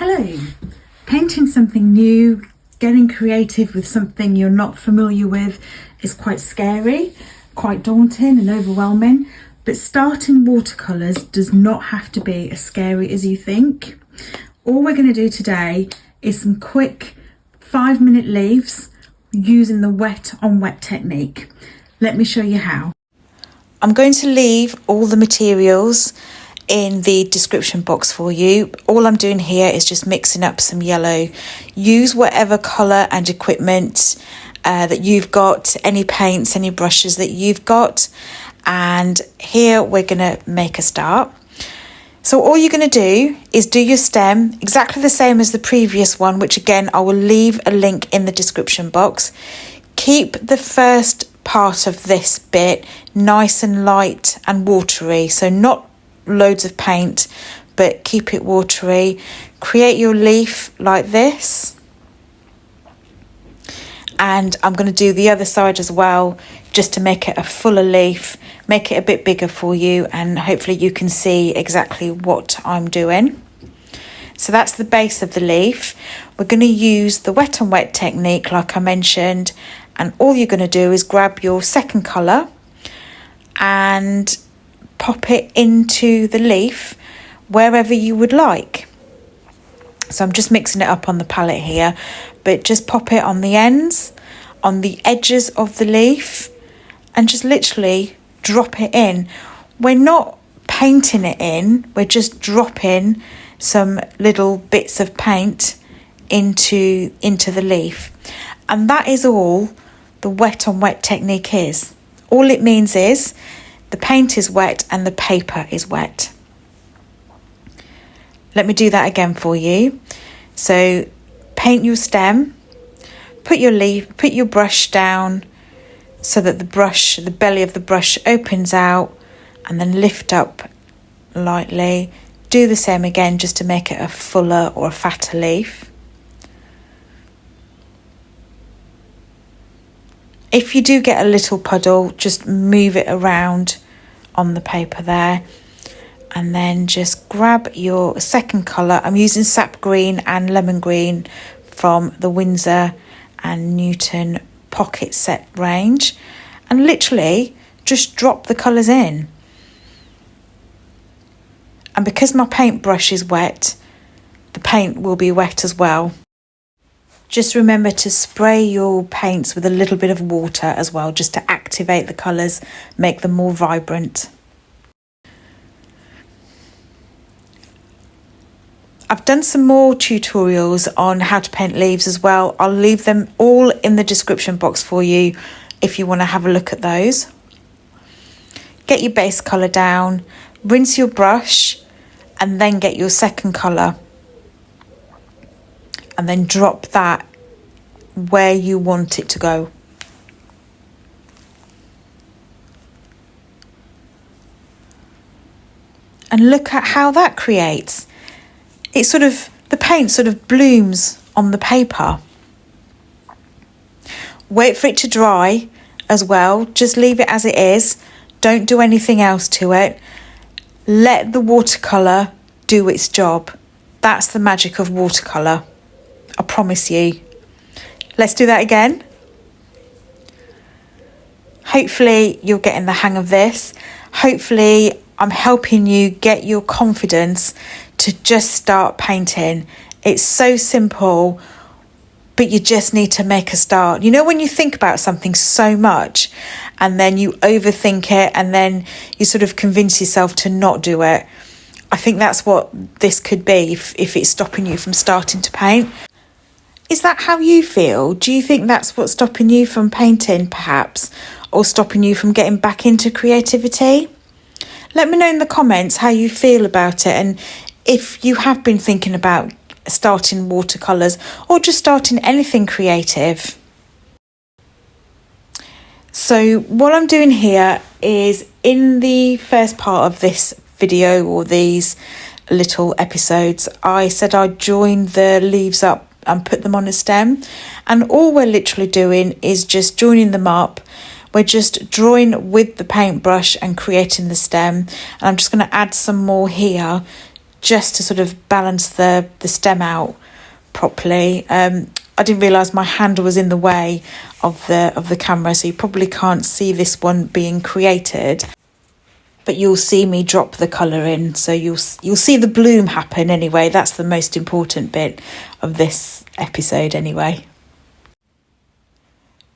Hello! Painting something new, getting creative with something you're not familiar with is quite scary, quite daunting and overwhelming, but starting watercolours does not have to be as scary as you think. All we're going to do today is some quick 5-minute leaves using the wet on wet technique. Let me show you how. I'm going to leave all the materials in the description box for you. All I'm doing here is just mixing up some yellow. Use whatever colour and equipment that you've got, any paints, any brushes that you've got, and here we're going to make a start. So all you're going to do is do your stem exactly the same as the previous one, which again I will leave a link in the description box. Keep the first part of this bit nice and light and watery, so not loads of paint, but keep it watery. Create your leaf like this, and I'm going to do the other side as well just to make it a fuller leaf, make it a bit bigger for you, and hopefully you can see exactly what I'm doing. So that's the base of the leaf. We're going to use the wet on wet technique like I mentioned, and all you're going to do is grab your second colour and pop it into the leaf wherever you would like. So I'm just mixing it up on the palette here, but just pop it on the ends, on the edges of the leaf, and just literally drop it in. We're not painting it in, we're just dropping some little bits of paint into the leaf. And that is all the wet on wet technique is. All it means is the paint is wet and the paper is wet. Let me do that again for you. So paint your stem, put your brush down so that the belly of the brush opens out, and then lift up lightly. Do the same again just to make it a fuller or a fatter leaf. If you do get a little puddle, just move it around on the paper there, and then just grab your second colour. I'm using sap green and lemon green from the Winsor Newton pocket set range, and literally just drop the colours in. And because my paintbrush is wet, the paint will be wet as well. Just remember to spray your paints with a little bit of water as well, just to activate the colours, make them more vibrant. I've done some more tutorials on how to paint leaves as well. I'll leave them all in the description box for you if you want to have a look at those. Get your base colour down, rinse your brush, and then get your second colour. And then drop that where you want it to go. And look at how that creates. The paint sort of blooms on the paper. Wait for it to dry as well. Just leave it as it is. Don't do anything else to it. Let the watercolour do its job. That's the magic of watercolour. I promise you. Let's do that again. Hopefully you're getting the hang of this. Hopefully I'm helping you get your confidence to just start painting. It's so simple, but you just need to make a start. You know, when you think about something so much and then you overthink it and then you sort of convince yourself to not do it. I think that's what this could be if it's stopping you from starting to paint. Is that how you feel? Do you think that's what's stopping you from painting, perhaps, or stopping you from getting back into creativity? Let me know in the comments how you feel about it, and if you have been thinking about starting watercolours or just starting anything creative. So what I'm doing here is, in the first part of this video or these little episodes, I said I'd join the leaves up and put them on a stem, and all we're literally doing is just joining them up. We're just drawing with the paintbrush and creating the stem, and I'm just going to add some more here just to sort of balance the stem out properly. I didn't realise my handle was in the way of the camera, so you probably can't see this one being created, but you'll see me drop the colour in, so you'll see the bloom happen anyway. That's the most important bit of this episode anyway.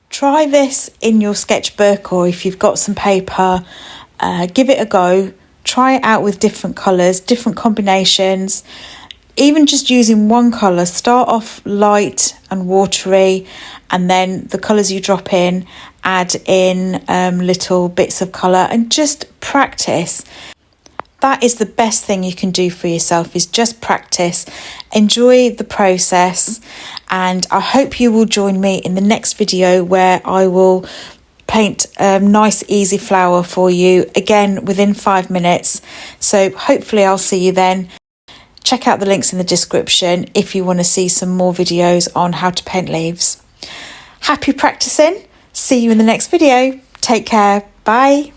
Try this in your sketchbook, or if you've got some paper, give it a go. Try it out with different colours, different combinations. Even just using one colour, start off light and watery, and then the colours you drop in, add in little bits of colour, and just practice. That is the best thing you can do for yourself, is just practice. Enjoy the process, and I hope you will join me in the next video where I will paint a nice easy flower for you, again within 5 minutes. So hopefully I'll see you then. Check out the links in the description if you want to see some more videos on how to paint leaves. Happy practicing. See you in the next video. Take care. Bye.